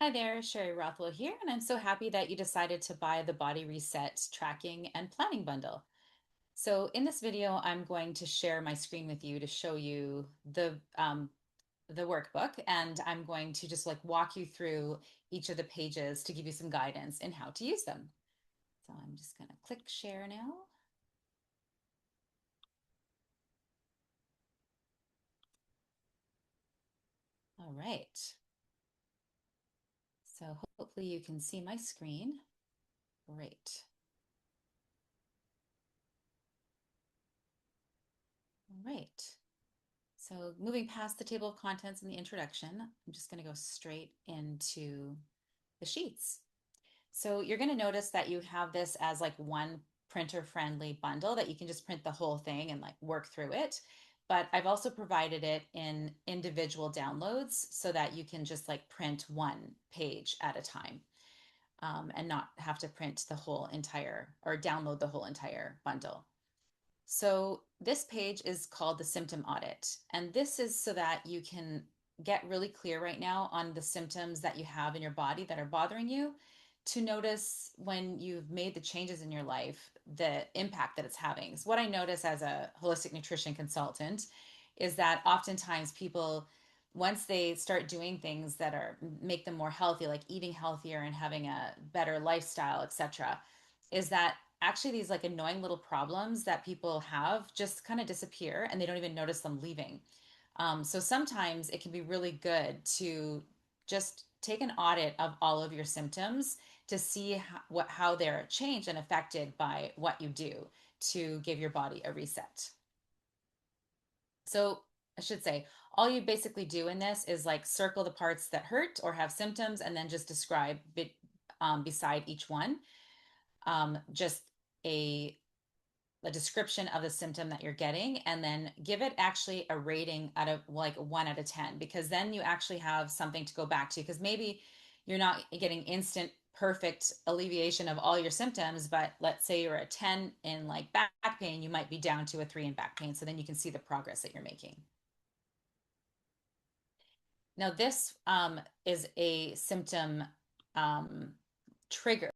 Hi there, Sherry Rothwell here, and I'm so happy that you decided to buy the Body Reset Tracking and Planning Bundle. So in this video, I'm going to share my screen with you to show you the workbook, and I'm going to just like walk you through each of the pages to give you some guidance in how to use them. So I'm just going to click share now. All right. So hopefully you can see my screen. Great. All right. So moving past the table of contents and the introduction, I'm just going to go straight into the sheets. So you're going to notice that you have this as like one printer friendly bundle that you can just print the whole thing and like work through it. But I've also provided it in individual downloads so that you can just like print one page at a time, and not have to print the whole entire or download the whole entire bundle. So this page is called the symptom audit. And this is so that you can get really clear right now on the symptoms that you have in your body that are bothering you, to notice when you've made the changes in your life, the impact that it's having. So what I notice as a holistic nutrition consultant is that oftentimes people, once they start doing things that are make them more healthy, like eating healthier and having a better lifestyle, etc., is that actually these like annoying little problems that people have just kind of disappear and they don't even notice them leaving. So sometimes it can be really good to just take an audit of all of your symptoms to see how they're changed and affected by what you do to give your body a reset. So I should say, all you basically do in this is like circle the parts that hurt or have symptoms and then just describe beside each one, just a a description of the symptom that you're getting, and then give it actually a rating out of like 1 out of 10, because then you actually have something to go back to. Because maybe you're not getting instant perfect alleviation of all your symptoms, but let's say you're a 10 in like back pain, you might be down to a 3 in back pain. So then you can see the progress that you're making. Now, this is a symptom um, trigger.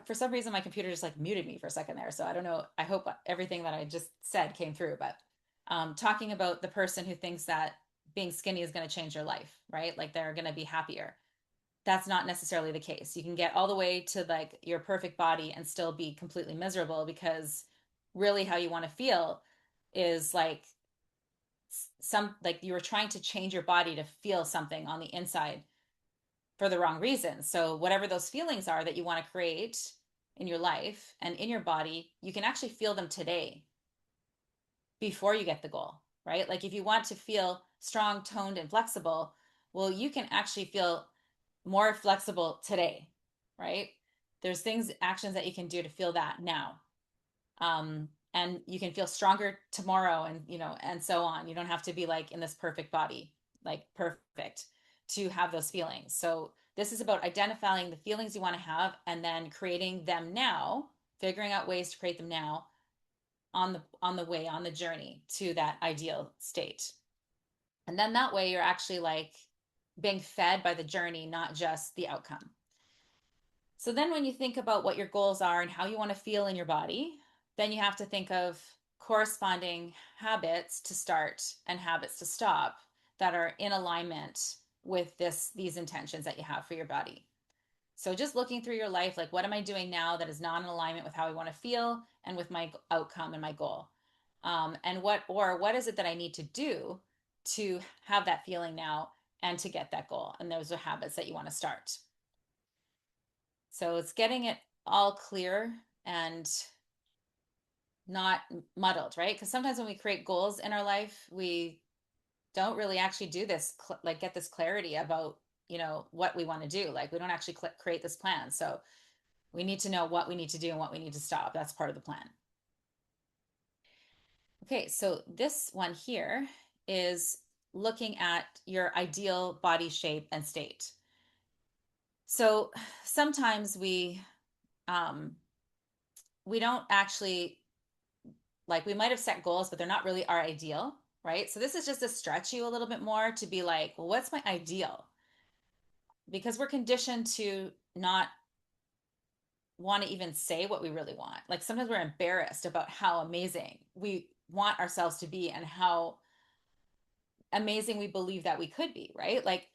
for some reason my computer just like muted me for a second there. So I don't know. I hope everything that I just said came through, but talking about the person who thinks that being skinny is going to change their life, right? Like they're going to be happier. That's not necessarily the case. You can get all the way to like your perfect body and still be completely miserable, because really how you want to feel is like some, like you were trying to change your body to feel something on the inside for the wrong reasons. So whatever those feelings are that you want to create in your life and in your body, you can actually feel them today before you get the goal, right? Like if you want to feel strong, toned, and flexible, well, you can actually feel more flexible today, right? There's things, actions that you can do to feel that now. And you can feel stronger tomorrow, and and so on. You don't have to be like in this perfect body, like perfect, to have those feelings. So this is about identifying the feelings you want to have and then creating them now, figuring out ways to create them now on the way, on the journey to that ideal state. And then that way you're actually like being fed by the journey, not just the outcome. So then when you think about what your goals are and how you want to feel in your body, then you have to think of corresponding habits to start and habits to stop that are in alignment with these intentions that you have for your body. So just looking through your life, like what am I doing now that is not in alignment with how I want to feel and with my outcome and my goal? And what is it that I need to do to have that feeling now and to get that goal? And those are habits that you want to start. So it's getting it all clear and not muddled, right? Because sometimes when we create goals in our life, we don't really actually do this, like get this clarity about, what we want to do. Like we don't actually create this plan. So we need to know what we need to do and what we need to stop. That's part of the plan. Okay, so this one here is looking at your ideal body shape and state. So sometimes um, we don't actually, like we might have set goals, but they're not really our ideal, right? So this is just to stretch you a little bit more to be like, well, what's my ideal? Because we're conditioned to not want to even say what we really want. Like sometimes we're embarrassed about how amazing we want ourselves to be and how amazing we believe that we could be, right? Like,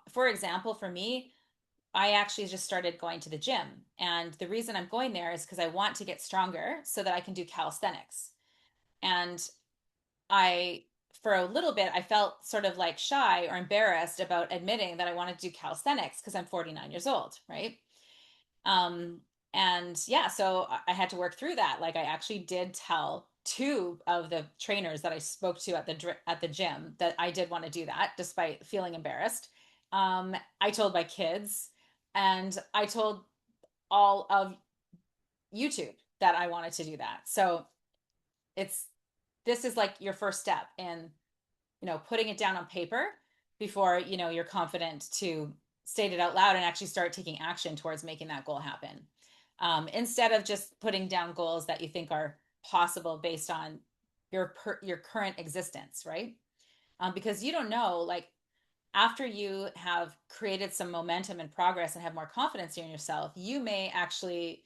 for example, for me, I actually just started going to the gym. And the reason I'm going there is because I want to get stronger so that I can do calisthenics. And I, for a little bit, I felt sort of like shy or embarrassed about admitting that I wanted to do calisthenics because I'm 49 years old, right? Um, and yeah, so I had to work through that. Like I actually did tell two of the trainers that I spoke to at the gym that I did want to do that despite feeling embarrassed. I told my kids, and I told all of YouTube that I wanted to do that. So it's this is like your first step in, putting it down on paper before, you're confident to state it out loud and actually start taking action towards making that goal happen. Instead of just putting down goals that you think are possible based on your current existence, right? Because you don't know, like after you have created some momentum and progress and have more confidence in yourself, you may actually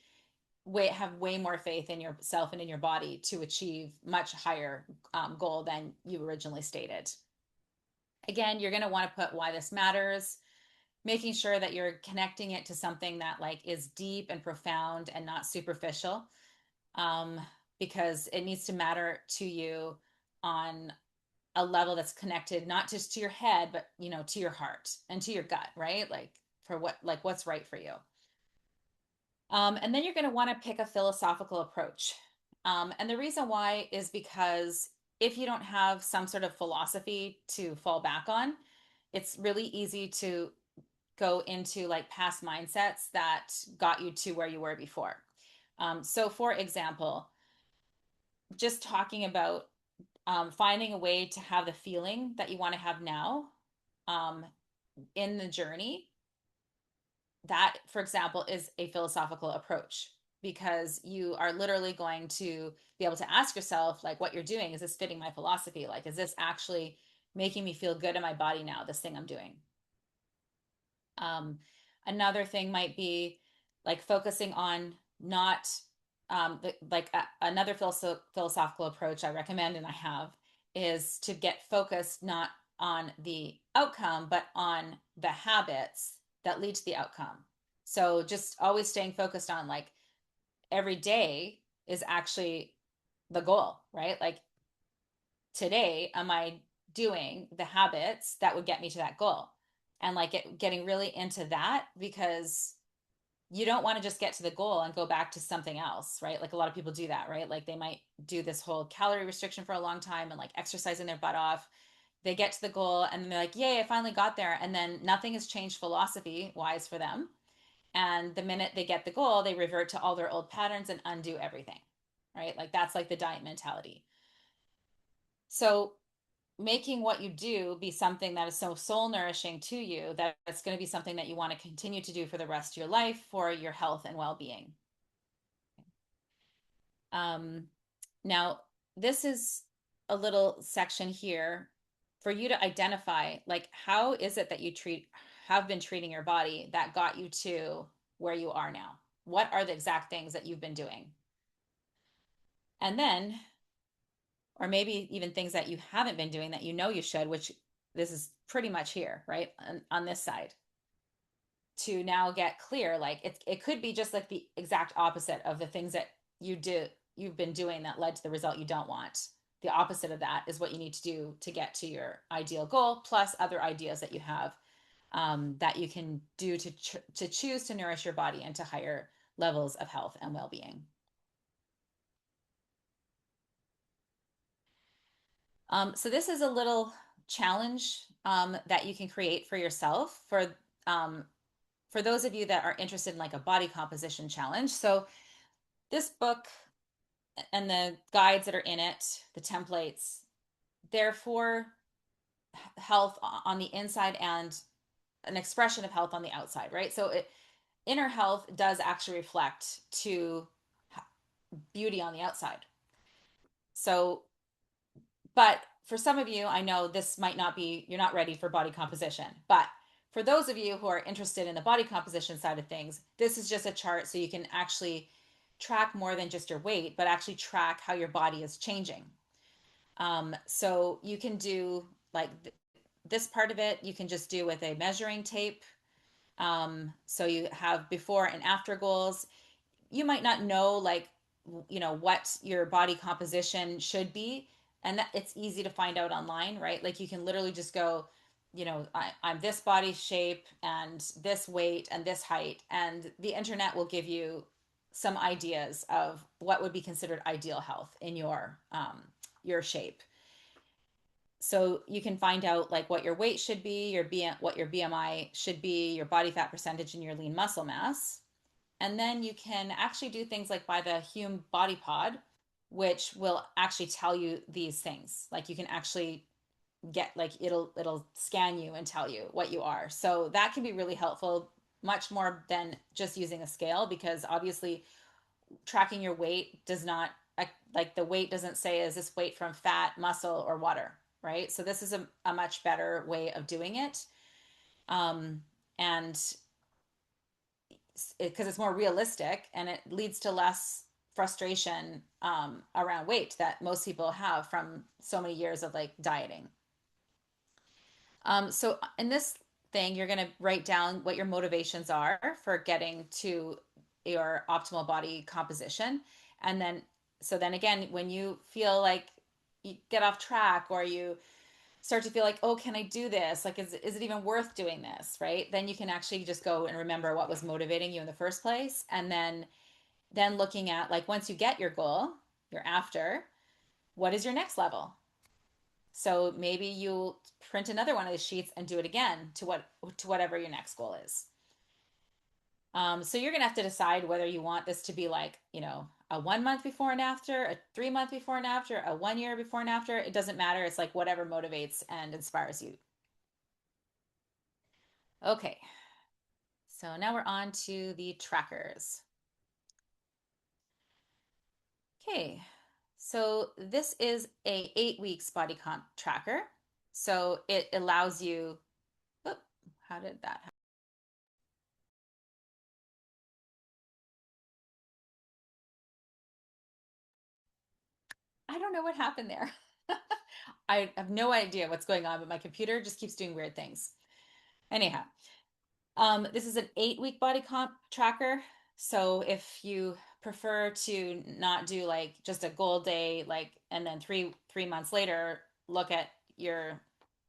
have way more faith in yourself and in your body to achieve much higher goal than you originally stated. Again, you're going to want to put why this matters, making sure that you're connecting it to something that like is deep and profound and not superficial, um, because it needs to matter to you on a level that's connected not just to your head, but to your heart and to your gut, right? Like for what's right for you. And then you're going to want to pick a philosophical approach. And the reason why is because if you don't have some sort of philosophy to fall back on, it's really easy to go into like past mindsets that got you to where you were before. So, for example, just talking about finding a way to have the feeling that you want to have now um, in the journey, that, for example, is a philosophical approach, because you are literally going to be able to ask yourself, like, what you're doing, is this fitting my philosophy? Like, is this actually making me feel good in my body now, this thing I'm doing? Um, Another thing might be like focusing on not another philosophical approach I recommend and I have is to get focused not on the outcome, but on the habits that lead to the outcome. So just always staying focused on like every day is actually the goal, right? Like today, am I doing the habits that would get me to that goal? And like getting really into that because you don't want to just get to the goal and go back to something else, right? Like a lot of people do that, right? Like they might do this whole calorie restriction for a long time and like exercising their butt off. They get to the goal and they're like, yay, I finally got there. And then nothing has changed philosophy wise for them. And the minute they get the goal, they revert to all their old patterns and undo everything, right? Like that's like the diet mentality. So making what you do be something that is so soul nourishing to you that it's going to be something that you want to continue to do for the rest of your life for your health and well-being. Um, now, this is a little section here for you to identify like how is it that you have been treating your body that got you to where you are now? What are the exact things that you've been doing? And then, or maybe even things that you haven't been doing that you know you should, which this is pretty much here, right? On this side to now get clear. Like it could be just like the exact opposite of the things that you've been doing that led to the result you don't want. The opposite of that is what you need to do to get to your ideal goal, plus other ideas that you have that you can do to choose to nourish your body into higher levels of health and well-being. So this is a little challenge that you can create for yourself um, for those of you that are interested in like a body composition challenge. So this book and the guides that are in it, the templates, they're for health on the inside and an expression of health on the outside, right? So inner health does actually reflect to beauty on the outside. So but for some of you, I know this might not be, you're not ready for body composition. But for those of you who are interested in the body composition side of things, this is just a chart so you can actually track more than just your weight, but actually track how your body is changing. So you can do like this part of it, you can just do with a measuring tape. So you have before and after goals. You might not know like what your body composition should be, and that it's easy to find out online, right? Like you can literally just go, I'm this body shape and this weight and this height, and the internet will give you some ideas of what would be considered ideal health in your shape. So you can find out like what your weight should be, what your BMI should be, your body fat percentage, and your lean muscle mass. And then you can actually do things like buy the Hume Body Pod, which will actually tell you these things. Like you can actually get like it'll scan you and tell you what you are. So that can be really helpful, much more than just using a scale, because obviously tracking your weight does not like the weight doesn't say is this weight from fat, muscle, or water, right? So this is a much better way of doing it. And because it's more realistic and it leads to less frustration around weight that most people have from so many years of like dieting. So in this thing, you're going to write down what your motivations are for getting to your optimal body composition. And then, so then again, when you feel like you get off track or you start to feel like, oh, can I do this? Like, is it even worth doing this? Right. Then you can actually just go and remember what was motivating you in the first place. And then looking at like, once you get your goal, your after, what is your next level? So maybe you'll print another one of the sheets and do it again to whatever your next goal is. So you're gonna have to decide whether you want this to be like, a 1 month before and after, a 3 month before and after, a 1 year before and after. It doesn't matter. It's like whatever motivates and inspires you. Okay, so now we're on to the trackers. Okay, so this is a 8 weeks body comp tracker. So it allows you, oh, how did that happen? I don't know what happened there. I have no idea what's going on, but my computer just keeps doing weird things. Anyhow, this is an 8 week body comp tracker. So if you prefer to not do like just a goal day, like, and then three months later, look at your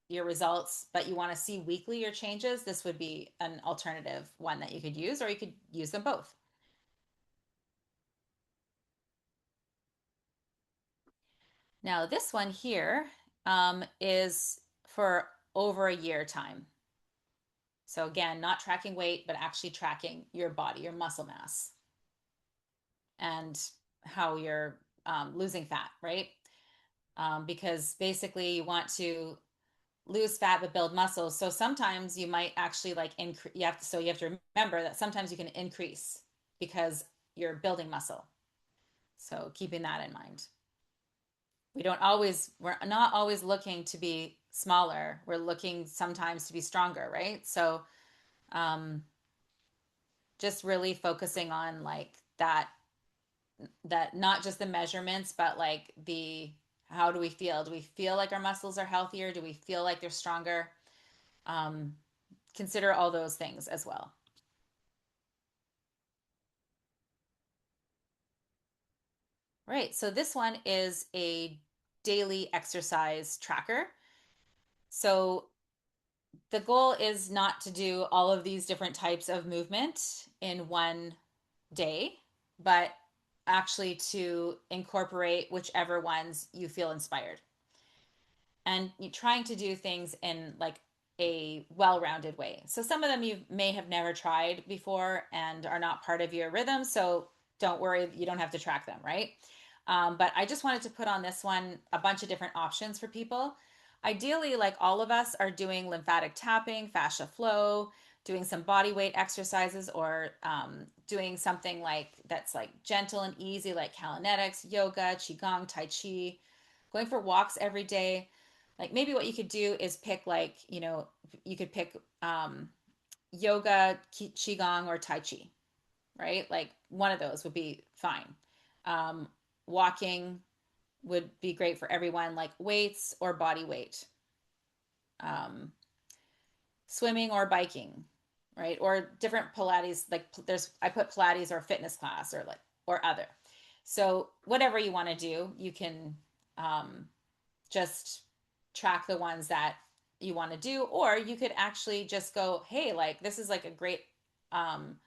results, but you want to see weekly your changes, this would be an alternative one that you could use, or you could use them both. Now, this one here is for over a year time. So again, not tracking weight, but actually tracking your body, your muscle mass, and how you're losing fat, right? Because basically you want to lose fat but build muscle. So sometimes you might actually like increase. You have to remember that sometimes you can increase because you're building muscle. So keeping that in mind. We're not always looking to be smaller. We're looking sometimes to be stronger, right? So um, just really focusing on like that not just the measurements, but like the how do we feel? Do we feel like our muscles are healthier? Do we feel like they're stronger? Um, Consider all those things as well. Right. So this one is a daily exercise tracker. So the goal is not to do all of these different types of movement in one day, but actually to incorporate whichever ones you feel inspired. And you're trying to do things in like a well-rounded way. So some of them you may have never tried before and are not part of your rhythm. So don't worry, you don't have to track them, right? But I just wanted to put on this one a bunch of different options for people. Ideally, like all of us are doing lymphatic tapping, fascia flow, doing some body weight exercises, or doing something like that's like gentle and easy, like Kalinetics, yoga, qigong, tai chi, going for walks every day. Like maybe what you could do is pick like, you could pick yoga, qigong, or tai chi, right? Like one of those would be fine. Um, Walking would be great for everyone, like weights or body weight. Um, Swimming or biking, right? Or different Pilates, like I put Pilates or fitness class or like, or other. So whatever you want to do, you can um, just track the ones that you want to do, or you could actually just go, hey, like this is like a great um,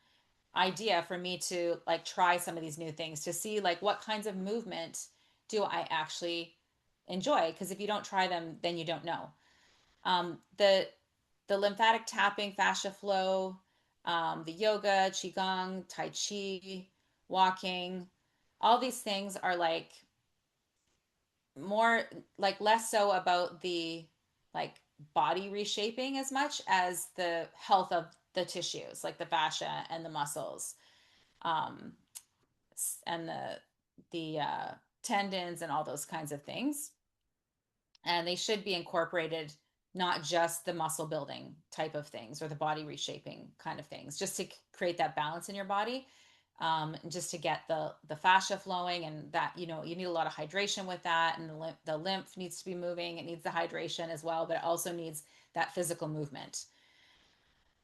idea for me to like try some of these new things to see like what kinds of movement do I actually enjoy, because if you don't try them then you don't know. The lymphatic tapping, fascia flow, the yoga, qigong, tai chi, walking, all these things are like more like less so about the like body reshaping as much as the health of the tissues, like the fascia and the muscles, um, and the tendons and all those kinds of things. And they should be incorporated, not just the muscle building type of things or the body reshaping kind of things, just to create that balance in your body, and just to get the fascia flowing, and that you need a lot of hydration with that, and the lymph needs to be moving. It needs the hydration as well, but it also needs that physical movement.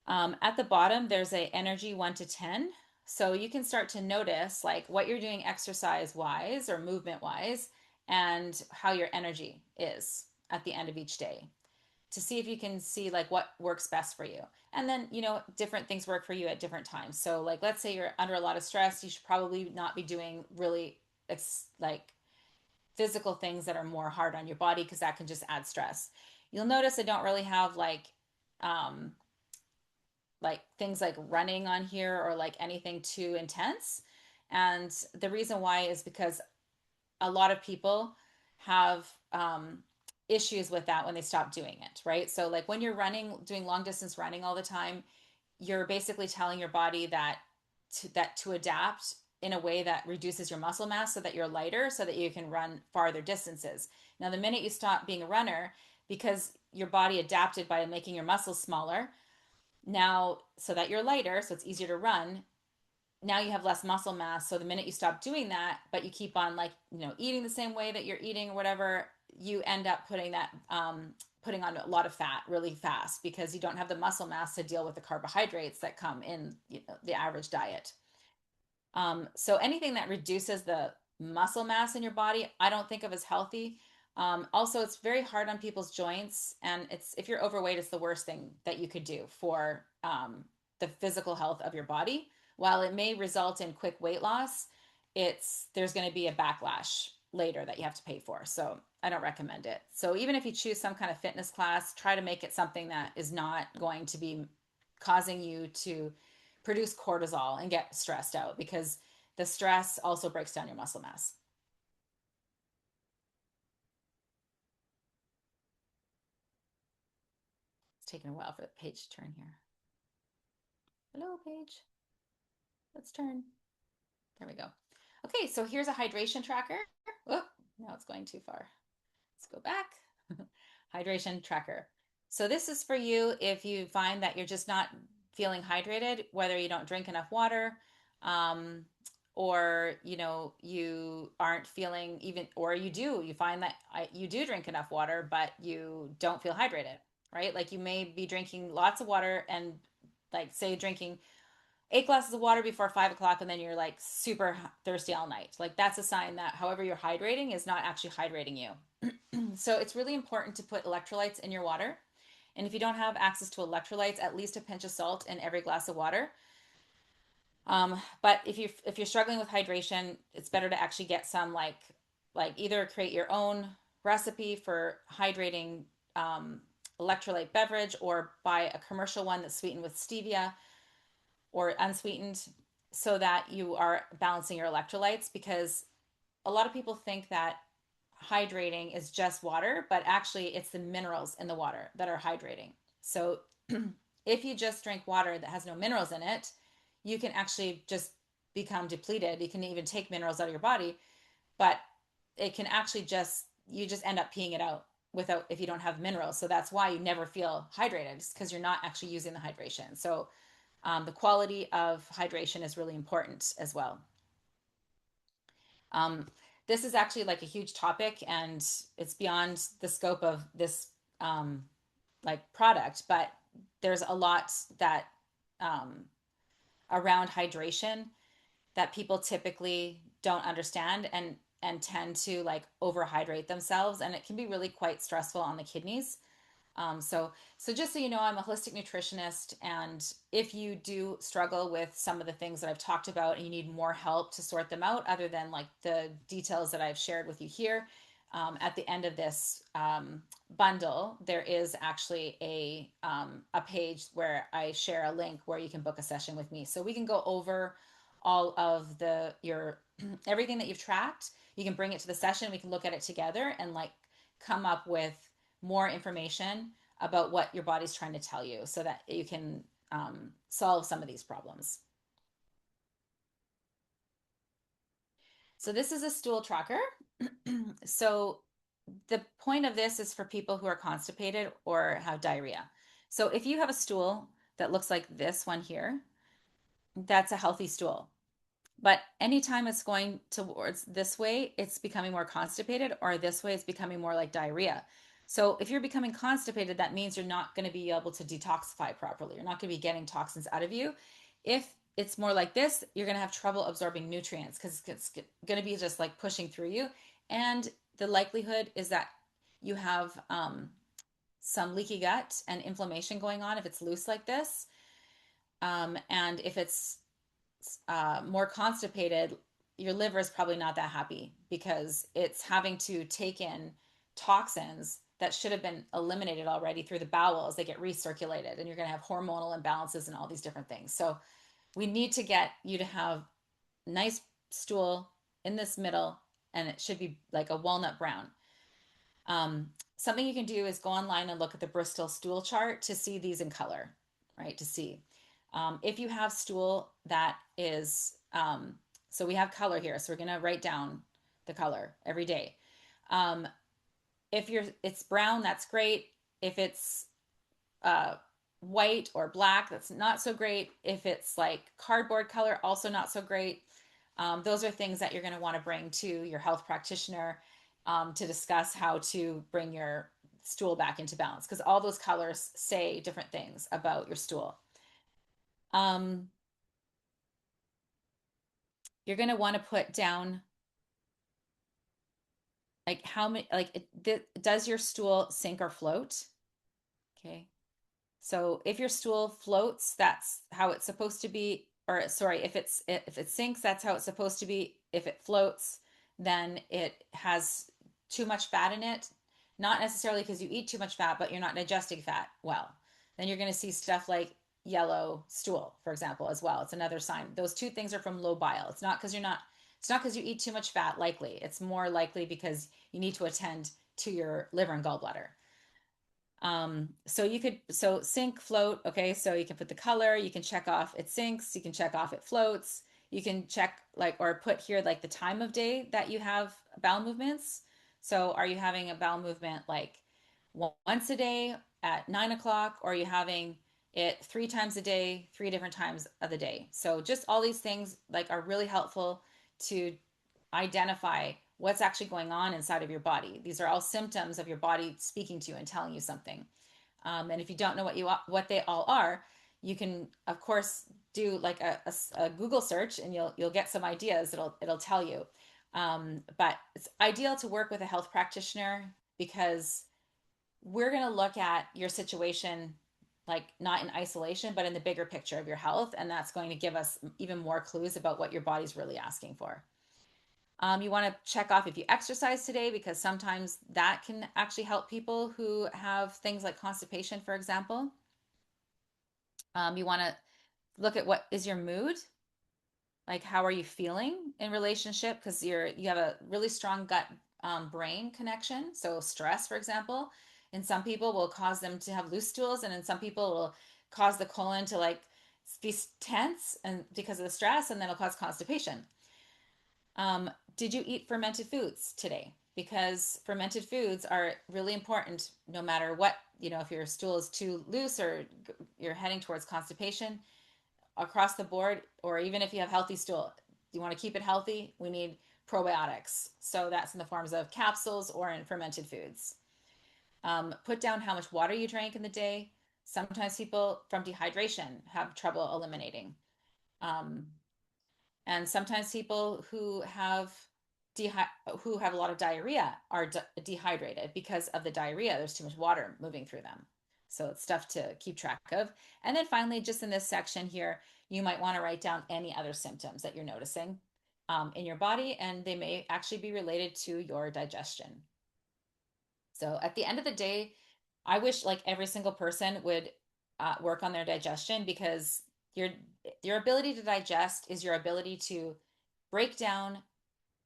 At the bottom, there's a energy 1 to 10. So you can start to notice like what you're doing exercise wise or movement wise, and how your energy is at the end of each day, to see if you can see like what works best for you. And then, different things work for you at different times. So like, let's say you're under a lot of stress, you should probably not be doing really like physical things that are more hard on your body, because that can just add stress. You'll notice I don't really have um, like things like running on here or like anything too intense. And the reason why is because a lot of people have issues with that when they stop doing it, right? So, like when you're running, doing long distance running all the time, you're basically telling your body that to adapt in a way that reduces your muscle mass so that you're lighter, so that you can run farther distances. Now, the minute you stop being a runner, because your body adapted by making your muscles smaller, now so that you're lighter, so it's easier to run, now you have less muscle mass. So the minute you stop doing that, but you keep on like, eating the same way that you're eating or whatever, you end up putting on a lot of fat really fast because you don't have the muscle mass to deal with the carbohydrates that come in, the average diet. So anything that reduces the muscle mass in your body, I don't think of as healthy. Also, it's very hard on people's joints, and it's if you're overweight, it's the worst thing that you could do for the physical health of your body. While it may result in quick weight loss, it's there's going to be a backlash later that you have to pay for. So I don't recommend it. So even if you choose some kind of fitness class, try to make it something that is not going to be causing you to produce cortisol and get stressed out because the stress also breaks down your muscle mass. It's taking a while for the page to turn here. Hello, page. Let's turn. There we go. Okay, so here's a hydration tracker. Oh, now it's going too far. Let's go back. Hydration tracker. So this is for you if you find that you're just not feeling hydrated, whether you don't drink enough water, um, or you aren't feeling even, or you find that you do drink enough water, but you don't feel hydrated, right? Like you may be drinking lots of water and like say drinking 8 glasses of water before 5 o'clock and then you're like super thirsty all night. Like that's a sign that however you're hydrating is not actually hydrating you. So it's really important to put electrolytes in your water. And if you don't have access to electrolytes, at least a pinch of salt in every glass of water. But if you're struggling with hydration, it's better to actually get some like either create your own recipe for hydrating electrolyte beverage or buy a commercial one that's sweetened with stevia or unsweetened so that you are balancing your electrolytes because a lot of people think that hydrating is just water, but actually it's the minerals in the water that are hydrating. So if you just drink water that has no minerals in it, you can actually just become depleted. You can even take minerals out of your body, but it can actually you just end up peeing it out without if you don't have minerals. So that's why you never feel hydrated because you're not actually using the hydration. So the quality of hydration is really important as well. Um, this is actually like a huge topic and it's beyond the scope of this like product, but there's a lot that um, around hydration that people typically don't understand and tend to like overhydrate themselves and it can be really quite stressful on the kidneys. So just so you know, I'm a holistic nutritionist, and if you do struggle with some of the things that I've talked about and you need more help to sort them out, other than like the details that I've shared with you here, at the end of this bundle, there is actually a page where I share a link where you can book a session with me, so we can go over all of your everything that you've tracked. You can bring it to the session. We can look at it together and like come up with more information about what your body's trying to tell you so that you can solve some of these problems. So this is a stool tracker. So the point of this is for people who are constipated or have diarrhea. So if you have a stool that looks like this one here, that's a healthy stool. But anytime it's going towards this way, it's becoming more constipated, or this way, it's becoming more like diarrhea. So if you're becoming constipated, that means you're not going to be able to detoxify properly. You're not going to be getting toxins out of you. If it's more like this, you're going to have trouble absorbing nutrients because it's going to be just like pushing through you. And the likelihood is that you have some leaky gut and inflammation going on if it's loose like this. And if it's more constipated, your liver is probably not that happy because it's having to take in toxins that should have been eliminated already through the bowels. They get recirculated, and you're going to have hormonal imbalances and all these different things. So, we need to get you to have nice stool in this middle, and it should be like a walnut brown. Something you can do is go online and look at the Bristol stool chart to see these in color, right? To see if you have stool that is, so we have color here. So we're going to write down the color every day. If it's brown, that's great. If it's white or black, that's not so great. If it's like cardboard color, also not so great. Those are things that you're going to want to bring to your health practitioner to discuss how to bring your stool back into balance, because all those colors say different things about your stool. Um, you're going to want to put down like how many, like, does your stool sink or float? Okay. So if your stool floats, that's how it's supposed to be. Or sorry, if it sinks, that's how it's supposed to be. If it floats, then it has too much fat in it. Not necessarily because you eat too much fat, but you're not digesting fat well. Then you're going to see stuff like yellow stool, for example, as well. It's another sign. Those two things are from low bile. It's not because you eat too much fat, likely. It's more likely because you need to attend to your liver and gallbladder. So you could, so sink, float. Okay. So you can put the color, you can check off it sinks, you can check off it floats. You can check like, or put here like the time of day that you have bowel movements. So are you having a bowel movement like once a day at 9 o'clock, or are you having it 3 times a day, 3 different times of the day? So just all these things like are really helpful to identify what's actually going on inside of your body. These are all symptoms of your body speaking to you and telling you something. And if you don't know what they all are, you can of course do like a Google search, and you'll get some ideas. It'll tell you. But it's ideal to work with a health practitioner, because we're going to look at your situation like not in isolation, but in the bigger picture of your health, and that's going to give us even more clues about what your body's really asking for. You want to check off if you exercise today, because sometimes that can actually help people who have things like constipation, for example. You want to look at what is your mood, like how are you feeling in relationship, because you have a really strong gut brain connection. So stress, for example, in some people will cause them to have loose stools, and in some people will cause the colon to like be tense and because of the stress, and then it'll cause constipation. Did you eat fermented foods today? Because fermented foods are really important no matter what, if your stool is too loose or you're heading towards constipation across the board, or even if you have healthy stool, you want to keep it healthy, we need probiotics. So that's in the forms of capsules or in fermented foods. Put down how much water you drank in the day. Sometimes people from dehydration have trouble eliminating. Um, and sometimes people who have a lot of diarrhea are dehydrated because of the diarrhea. There's too much water moving through them. So it's stuff to keep track of. And then finally, just in this section here, you might want to write down any other symptoms that you're noticing in your body, and they may actually be related to your digestion. So at the end of the day, I wish like every single person would work on their digestion, because your your ability to digest is your ability to break down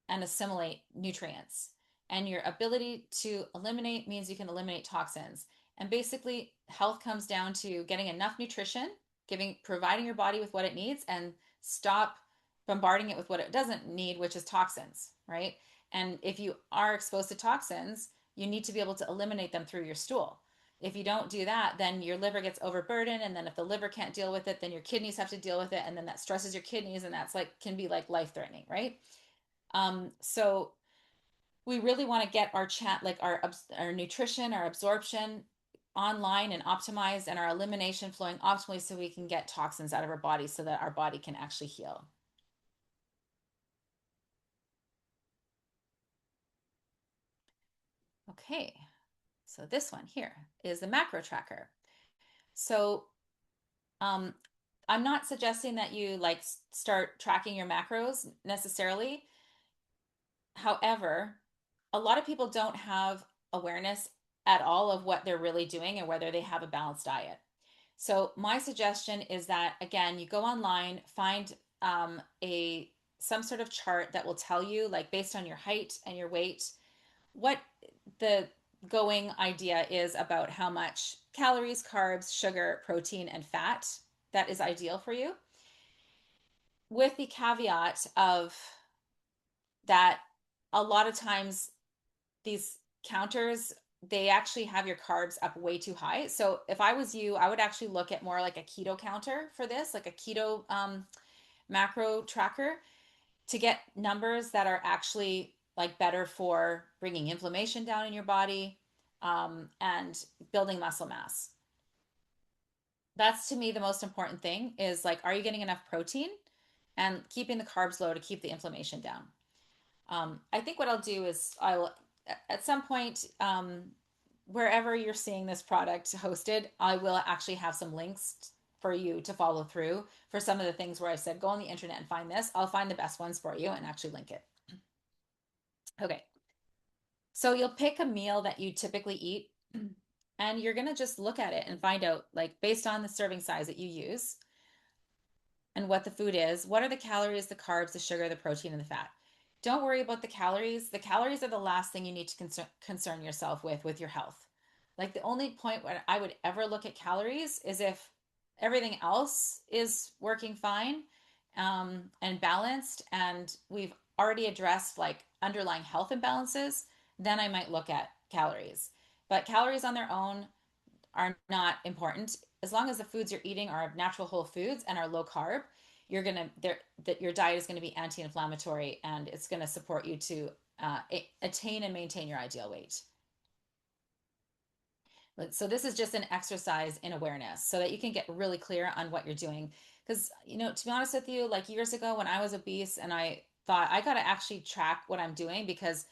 and assimilate nutrients. And your ability to eliminate means you can eliminate toxins. And basically, health comes down to getting enough nutrition, providing your body with what it needs, and stop bombarding it with what it doesn't need, which is toxins, right? And if you are exposed to toxins, you need to be able to eliminate them through your stool. If you don't do that, then your liver gets overburdened, and then if the liver can't deal with it, then your kidneys have to deal with it, and then that stresses your kidneys, and that's like can be like life threatening, right? So we really want to get our chat, like our nutrition, our absorption online and optimized, and our elimination flowing optimally, so we can get toxins out of our body so that our body can actually heal. Okay, so this one here is the macro tracker. So um, I'm not suggesting that you like start tracking your macros necessarily. However, a lot of people don't have awareness at all of what they're really doing and whether they have a balanced diet. So my suggestion is that again, you go online, find a some sort of chart that will tell you, like based on your height and your weight, what the going idea is about how much calories, carbs, sugar, protein, and fat that is ideal for you. With the caveat of that, a lot of times these counters they actually have your carbs up way too high. So if I was you, I would actually look at more like a keto counter for this, like a keto macro tracker to get numbers that are actually like better for bringing inflammation down in your body and building muscle mass. That's to me the most important thing is like, are you getting enough protein and keeping the carbs low to keep the inflammation down? I think what I'll do is I'll at some point wherever you're seeing this product hosted, I will actually have some links for you to follow through for some of the things where I said go on the internet and find this. I'll find the best ones for you and actually link it. Okay. So you'll pick a meal that you typically eat and you're going to just look at it and find out like based on the serving size that you use and what the food is. What are the calories, the carbs, the sugar, the protein, and the fat? Don't worry about the calories. The calories are the last thing you need to concern yourself with your health. Like the only point where I would ever look at calories is if everything else is working fine and balanced, and we've already addressed like underlying health imbalances, then I might look at calories. But calories on their own are not important as long as the foods you're eating are natural whole foods and are low carb. You're gonna that your diet is going to be anti-inflammatory and it's going to support you to attain and maintain your ideal weight. So this is just an exercise in awareness so that you can get really clear on what you're doing. Because, to be honest with you, like years ago when I was obese and I thought I got to actually track what I'm doing because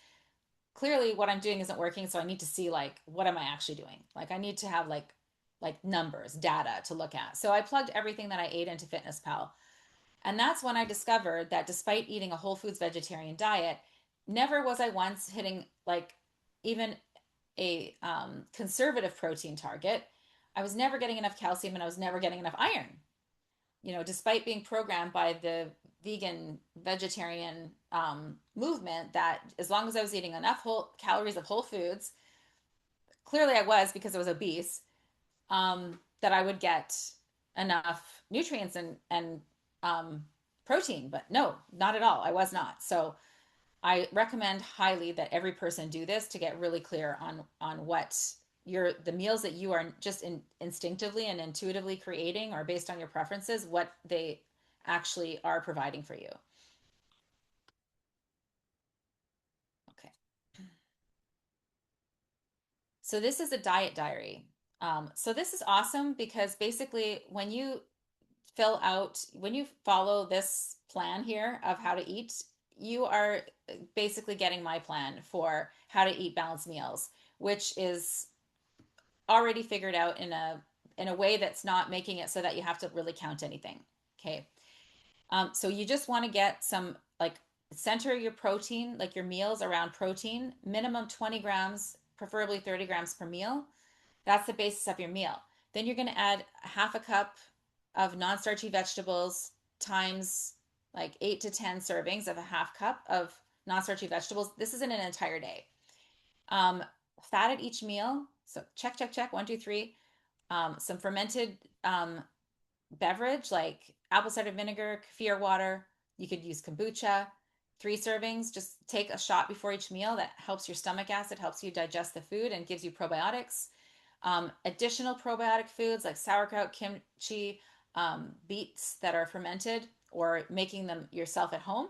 clearly what I'm doing isn't working. So I need to see like, what am I actually doing? Like I need to have like numbers, data to look at. So I plugged everything that I ate into Fitness Pal. And that's when I discovered that despite eating a whole foods vegetarian diet, never was I once hitting like even a conservative protein target. I was never getting enough calcium and I was never getting enough iron. Despite being programmed by the vegan vegetarian movement that as long as I was eating enough whole calories of whole foods, clearly I was because I was obese, that I would get enough nutrients and protein. But no, not at all. I was not. So I recommend highly that every person do this to get really clear on what the meals that you are just instinctively and intuitively creating or based on your preferences, what they actually are providing for you. Okay. So this is a diet diary. So this is awesome because basically when you follow this plan here of how to eat, you are basically getting my plan for how to eat balanced meals, which is already figured out in a way that's not making it so that you have to really count anything. Okay. So you just want to get some like center your protein, like your meals around protein, minimum 20 grams, preferably 30 grams per meal. That's the basis of your meal. Then you're going to add half a cup of non-starchy vegetables times like 8 to 10 servings of a half cup of non-starchy vegetables. This is in an entire day. Um, Fat at each meal. So check, check, check. One, two, three. Some fermented beverage like apple cider vinegar, kefir water. You could use kombucha. 3 servings. Just take a shot before each meal. That helps your stomach acid, helps you digest the food, and gives you probiotics. Additional probiotic foods like sauerkraut, kimchi, beets that are fermented or making them yourself at home,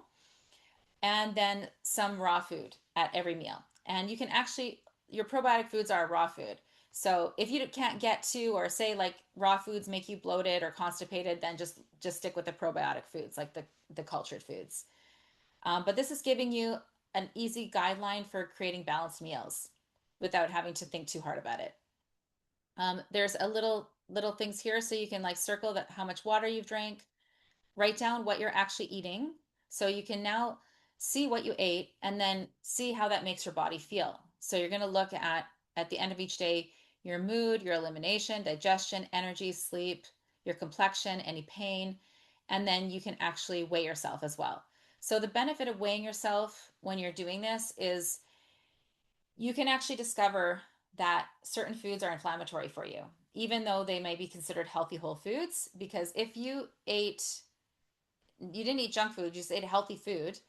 and then some raw food at every meal. And you can actually, your probiotic foods are raw food. So if you can't get to, or say like raw foods make you bloated or constipated, then just stick with the probiotic foods, like the cultured foods. But this is giving you an easy guideline for creating balanced meals without having to think too hard about it. There's a little things here so you can like circle that how much water you've drank, write down what you're actually eating so you can now see what you ate and then see how that makes your body feel. So you're going to look at the end of each day your mood, your elimination, digestion, energy, sleep, your complexion, any pain, and then you can actually weigh yourself as well. So the benefit of weighing yourself when you're doing this is you can actually discover that certain foods are inflammatory for you, even though they may be considered healthy whole foods. Because if you didn't eat junk food, you just ate healthy food,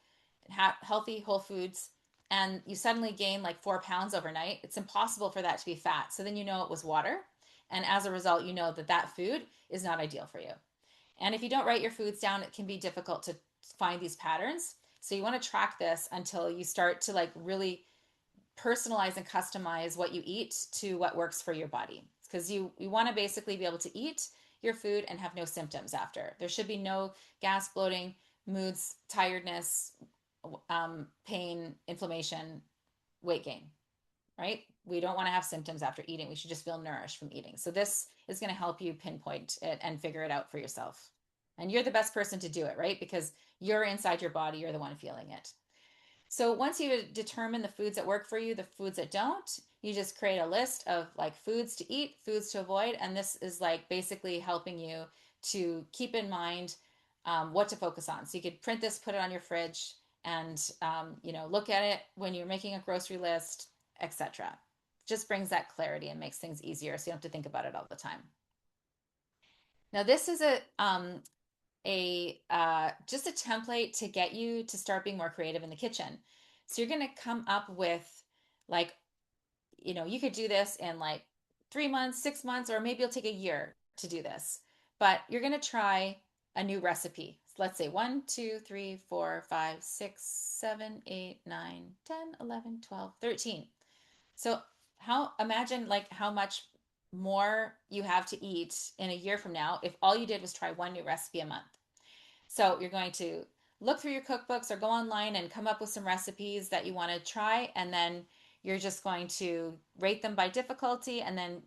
healthy whole foods, and you suddenly gain like 4 pounds overnight, it's impossible for that to be fat. So then you know it was water. And as a result, you know that that food is not ideal for you. And if you don't write your foods down, it can be difficult to find these patterns. So you want to track this until you start to like really personalize and customize what you eat to what works for your body. Because you want to basically be able to eat your food and have no symptoms after. There should be no gas, bloating, moods, tiredness, pain, inflammation, weight gain, right? We don't want to have symptoms after eating. We should just feel nourished from eating. So this is going to help you pinpoint it and figure it out for yourself. And you're the best person to do it, right? Because you're inside your body, you're the one feeling it. So once you determine the foods that work for you, the foods that don't, you just create a list of like foods to eat, foods to avoid. And this is like basically helping you to keep in mind what to focus on. So you could print this, put it on your fridge, and look at it when you're making a grocery list, etc. Just brings that clarity and makes things easier, so you don't have to think about it all the time. Now this is a just a template to get you to start being more creative in the kitchen. So you're going to come up with like, you could do this in like 3 months, 6 months, or maybe it'll take a year to do this. But you're going to try a new recipe. So let's say 1, 2, 3, 4, 5, 6, 7, 8, 9, 10, 11, 12, 13. So imagine like how much more you have to eat in a year from now if all you did was try one new recipe a month. So you're going to look through your cookbooks or go online and come up with some recipes that you want to try. And then you're just going to rate them by difficulty and then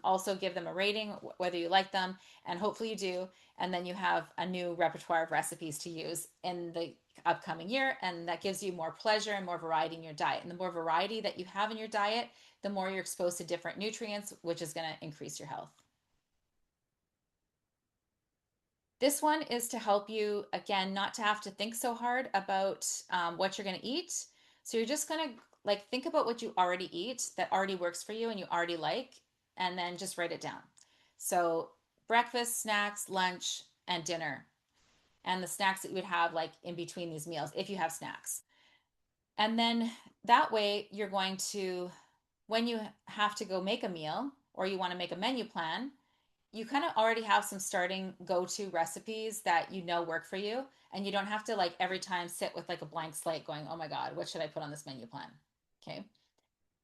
also give them a rating, whether you like them. And hopefully you do. And then you have a new repertoire of recipes to use in the upcoming year. And that gives you more pleasure and more variety in your diet. And the more variety that you have in your diet, the more you're exposed to different nutrients, which is going to increase your health. This one is to help you, again, not to have to think so hard about what you're going to eat. So you're just going to like think about what you already eat that already works for you and you already like, and then just write it down. So breakfast, snacks, lunch, and dinner, and the snacks that you would have like in between these meals, if you have snacks. And then that way you're going to, when you have to go make a meal or you want to make a menu plan, you kind of already have some starting go-to recipes that you know work for you, and you don't have to like every time sit with like a blank slate going, oh my god, what should I put on this menu plan? Okay.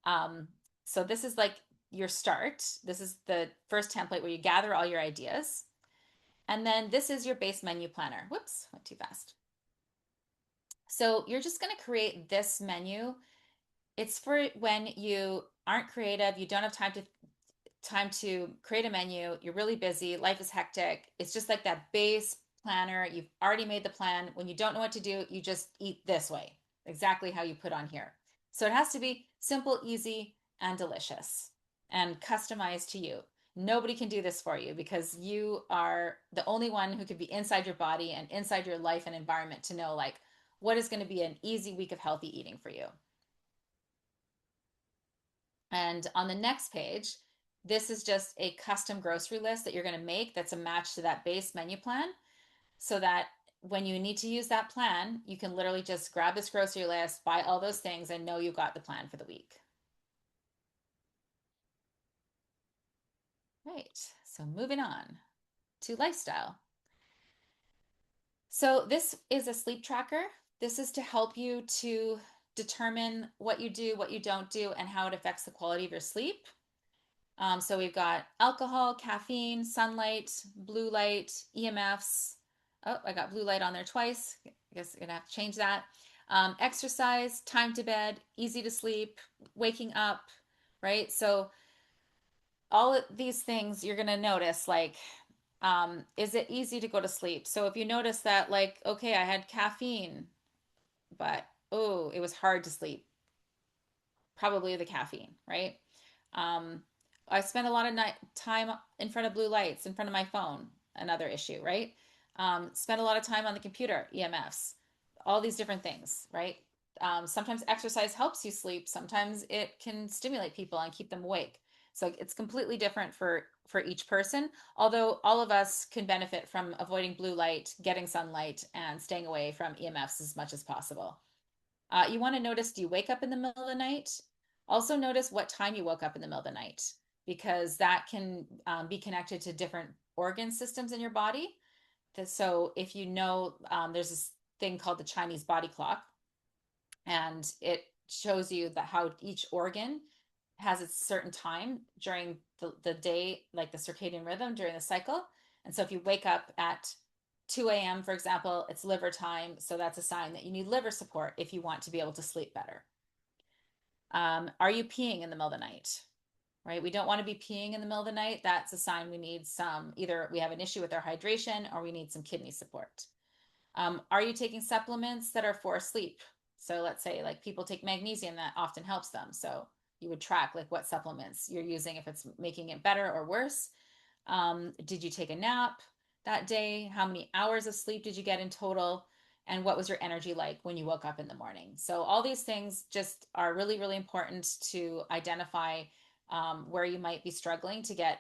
um so this is like your start. This is the first template where you gather all your ideas, and then this is your base menu planner. Whoops, went too fast. So you're just going to create this menu. It's for when you aren't creative, you don't have time to create a menu, you're really busy, life is hectic. It's just like that base planner. You've already made the plan. When you don't know what to do, you just eat this way, exactly how you put on here. So it has to be simple, easy, and delicious and customized to you. Nobody can do this for you because you are the only one who could be inside your body and inside your life and environment to know like what is going to be an easy week of healthy eating for you. And on the next page, this is just a custom grocery list that you're going to make that's a match to that base menu plan, so that when you need to use that plan, you can literally just grab this grocery list, buy all those things, and know you've got the plan for the week. Right. So moving on to lifestyle. So this is a sleep tracker. This is to help you to determine what you do, what you don't do, and how it affects the quality of your sleep. So we've got alcohol, caffeine, sunlight, blue light, EMFs. Oh, I got blue light on there twice. I guess I'm gonna have to change that. Exercise, time to bed, easy to sleep, waking up, right? So all of these things you're gonna notice, like, is it easy to go to sleep? So if you notice that, like, okay, I had caffeine, but oh, it was hard to sleep, probably the caffeine, right? Um, I spend a lot of time in front of blue lights, in front of my phone, another issue, right? Spend a lot of time on the computer, EMFs, all these different things, right? Sometimes exercise helps you sleep. Sometimes it can stimulate people and keep them awake. So it's completely different for each person. Although all of us can benefit from avoiding blue light, getting sunlight, and staying away from EMFs as much as possible. You want to notice, do you wake up in the middle of the night? Also notice what time you woke up in the middle of the night, because that can be connected to different organ systems in your body. So if you know, there's this thing called the Chinese body clock, and it shows you that how each organ has its certain time during the day, like the circadian rhythm during the cycle. And so if you wake up at 2 a.m., for example, it's liver time. So that's a sign that you need liver support if you want to be able to sleep better. Are you peeing in the middle of the night? Right? We don't want to be peeing in the middle of the night. That's a sign we need some, either we have an issue with our hydration or we need some kidney support. Are you taking supplements that are for sleep? So let's say like people take magnesium, that often helps them. So you would track like what supplements you're using, if it's making it better or worse. Did you take a nap that day? How many hours of sleep did you get in total? And what was your energy like when you woke up in the morning? So all these things just are really, really important to identify where you might be struggling to get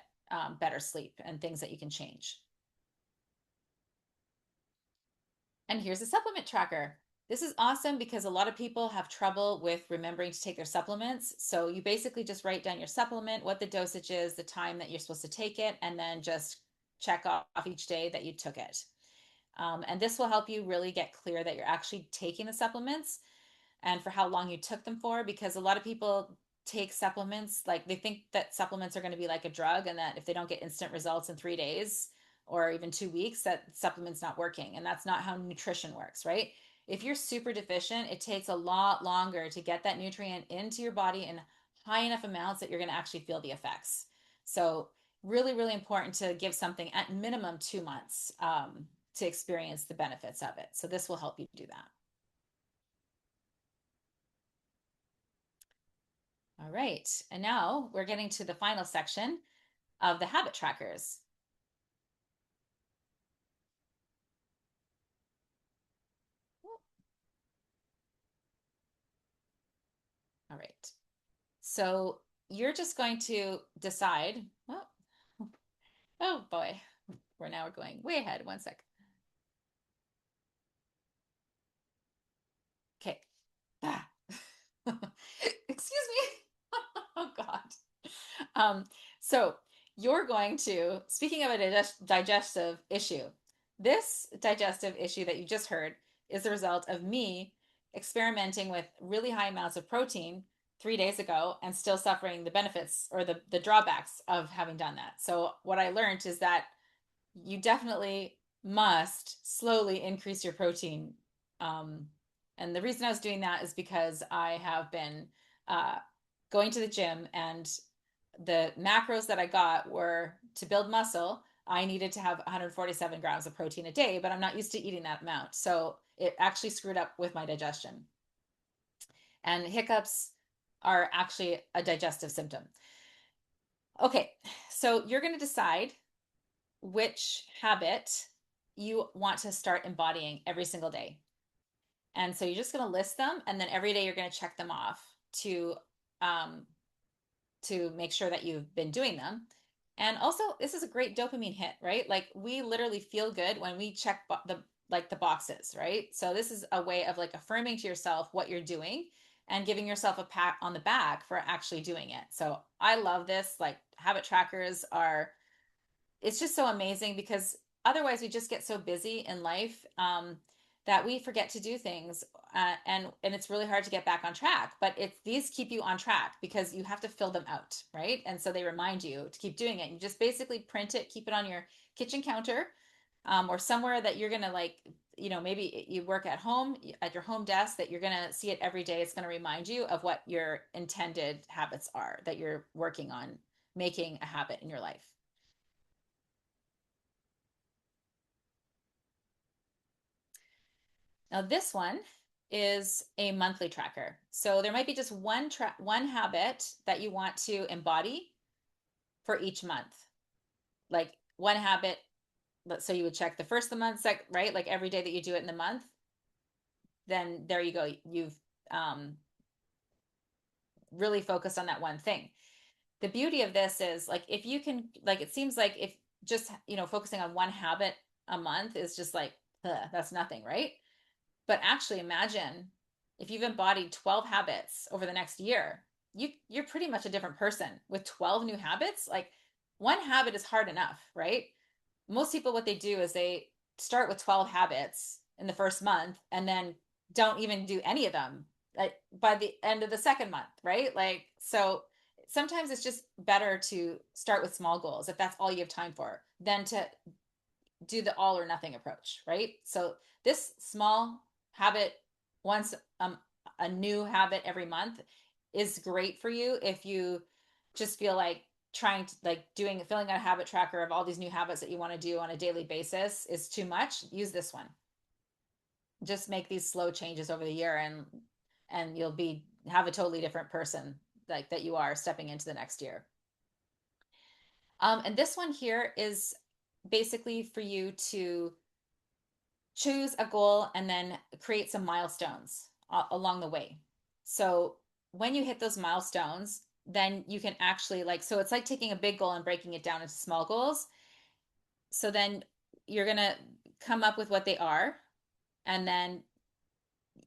better sleep and things that you can change. And here's a supplement tracker. This is awesome because a lot of people have trouble with remembering to take their supplements. So you basically just write down your supplement, what the dosage is, the time that you're supposed to take it, and then just check off each day that you took it. And this will help you really get clear that you're actually taking the supplements and for how long you took them for, because a lot of people take supplements like they think that supplements are going to be like a drug, and that if they don't get instant results in 3 days or even 2 weeks, that supplement's not working. And that's not how nutrition works, right? If you're super deficient, it takes a lot longer to get that nutrient into your body in high enough amounts that you're going to actually feel the effects. So really, really important to give something at minimum 2 months to experience the benefits of it. So this will help you do that. All right. And now we're getting to the final section of the habit trackers. All right. So you're just going to decide. Oh, oh boy, we're going way ahead. One sec. Okay. Ah. Excuse me. Oh God. Um, so you're going to, speaking of a digestive issue, this digestive issue that you just heard is the result of me experimenting with really high amounts of protein 3 days ago and still suffering the benefits or the drawbacks of having done that. So what I learned is that you definitely must slowly increase your protein. Um, and the reason I was doing that is because I have been uh, going to the gym, and the macros that I got were to build muscle. I needed to have 147 grams of protein a day, but I'm not used to eating that amount. So it actually screwed up with my digestion. And hiccups are actually a digestive symptom. Okay, so you're going to decide which habit you want to start embodying every single day. And so you're just going to list them, and then every day you're going to check them off to um, to make sure that you've been doing them. And also, this is a great dopamine hit, right? Like we literally feel good when we check the boxes, right? So this is a way of like affirming to yourself what you're doing and giving yourself a pat on the back for actually doing it. So I love this. Like habit trackers are, it's just so amazing because otherwise we just get so busy in life that we forget to do things, and it's really hard to get back on track. But it's these keep you on track because you have to fill them out, right? And so they remind you to keep doing it. You just basically print it, keep it on your kitchen counter, or somewhere that you're gonna like, maybe you work at home at your home desk, that you're gonna see it every day. It's gonna remind you of what your intended habits are that you're working on making a habit in your life. Now, this one is a monthly tracker. So there might be just one habit that you want to embody for each month. Like one habit, so you would check the first of the month, right? Like every day that you do it in the month, then there you go. You've really focused on that one thing. The beauty of this is like if you can, like it seems like if just, focusing on one habit a month is just like, ugh, that's nothing, right? But actually imagine if you've embodied 12 habits over the next year, you're pretty much a different person with 12 new habits. Like one habit is hard enough, right? Most people, what they do is they start with 12 habits in the first month and then don't even do any of them, like, by the end of the second month, right? Like, so sometimes it's just better to start with small goals if that's all you have time for than to do the all or nothing approach, right? So this small habit, once a new habit every month, is great for you if you just feel like trying to like doing filling out a habit tracker of all these new habits that you want to do on a daily basis is too much. Use this one. Just make these slow changes over the year, and you'll be have a totally different person like that you are stepping into the next year. And this one here is basically for you to choose a goal and then create some milestones along the way. So when you hit those milestones, then you can actually like, so it's like taking a big goal and breaking it down into small goals. So then you're going to come up with what they are, and then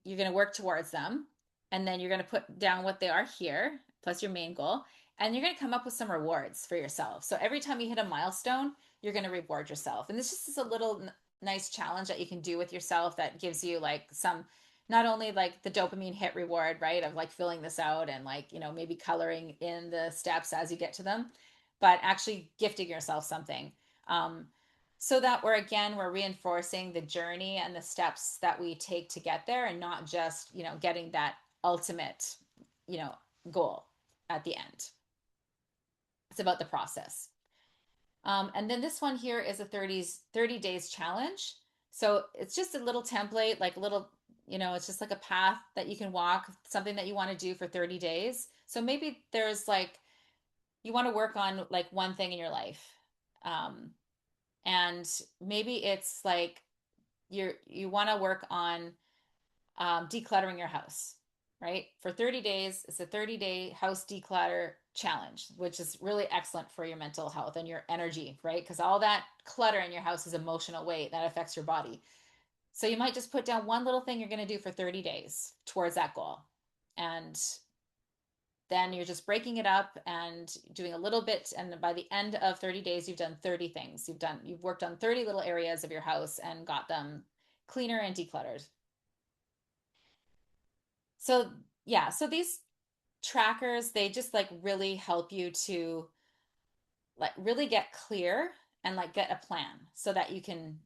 you're going to work towards them. And then you're going to put down what they are here, plus your main goal. And you're going to come up with some rewards for yourself. So every time you hit a milestone, you're going to reward yourself. And this just is a little nice challenge that you can do with yourself that gives you like some, not only like the dopamine hit reward, right, of like filling this out and like, maybe coloring in the steps as you get to them, but actually gifting yourself something. So that we're reinforcing the journey and the steps that we take to get there, and not just getting that ultimate you know goal at the end. It's about the process. And then this one here is a 30 days challenge. So it's just a little template, like a little, it's just like a path that you can walk, something that you want to do for 30 days. So maybe there's like, you want to work on like one thing in your life. Um, and maybe it's like you want to work on decluttering your house, right? For 30 days, it's a 30-day house declutter challenge, which is really excellent for your mental health and your energy, right? Because all that clutter in your house is emotional weight that affects your body. So you might just put down one little thing you're going to do for 30 days towards that goal. And then you're just breaking it up and doing a little bit, and by the end of 30 days you've done 30 things. You've worked on 30 little areas of your house and got them cleaner and decluttered. So yeah, so these trackers, they just like really help you to like really get clear and like get a plan so that you can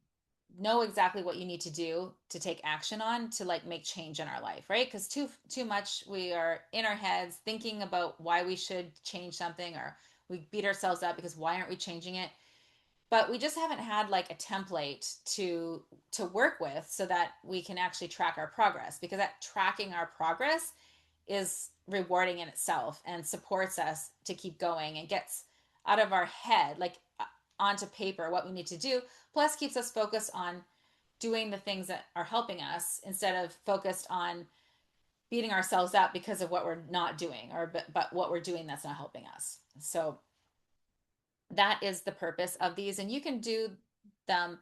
know exactly what you need to do to take action on to like make change in our life, right? Because too much we are in our heads thinking about why we should change something, or we beat ourselves up because why aren't we changing it? But we just haven't had like a template to work with so that we can actually track our progress, because that tracking our progress is rewarding in itself and supports us to keep going and gets out of our head, like onto paper, what we need to do, plus keeps us focused on doing the things that are helping us instead of focused on beating ourselves up because of what we're not doing, or but what we're doing that's not helping us. So that is the purpose of these. And you can do them,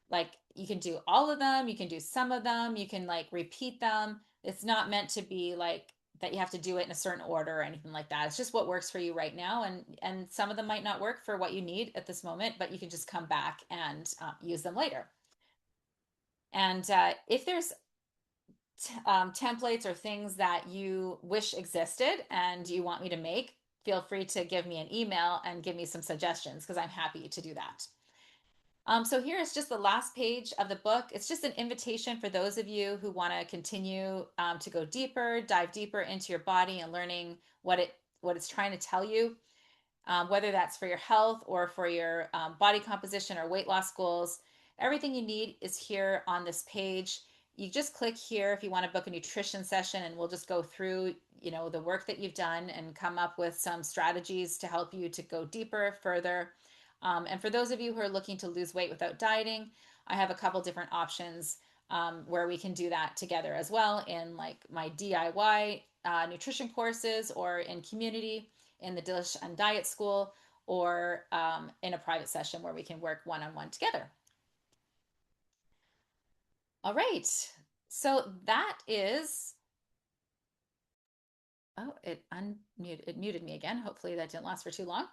like you can do all of them, you can do some of them, you can like repeat them. It's not meant to be like that you have to do it in a certain order or anything like that. It's just what works for you right now, and some of them might not work for what you need at this moment, but you can just come back and use them later. And if there's templates or things that you wish existed and you want me to make, feel free to give me an email and give me some suggestions, because I'm happy to do that. So here is just the last page of the book. It's just an invitation for those of you who want to continue to go deeper, dive deeper into your body and learning what it's trying to tell you, whether that's for your health or for your body composition or weight loss goals. Everything you need is here on this page. You just click here if you want to book a nutrition session, and we'll just go through the work that you've done and come up with some strategies to help you to go deeper, further. And for those of you who are looking to lose weight without dieting, I have a couple different options where we can do that together as well, in like my DIY nutrition courses, or in community in the Dish and Diet School, or in a private session where we can work one-on-one together. All right. So that is Oh, it muted me again. Hopefully that didn't last for too long.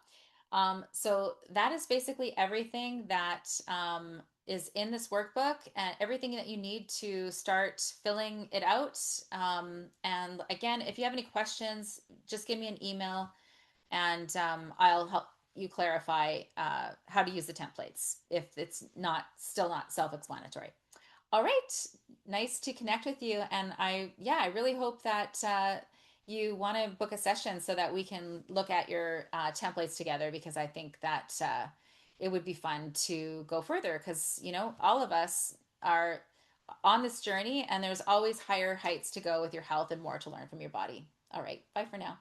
So that is basically everything that is in this workbook and everything that you need to start filling it out. And again, if you have any questions, just give me an email and I'll help you clarify how to use the templates if it's not still not self-explanatory. All right, nice to connect with you, and I really hope that you want to book a session so that we can look at your templates together because I think that it would be fun to go further because all of us are on this journey, and there's always higher heights to go with your health and more to learn from your body. All right, bye for now.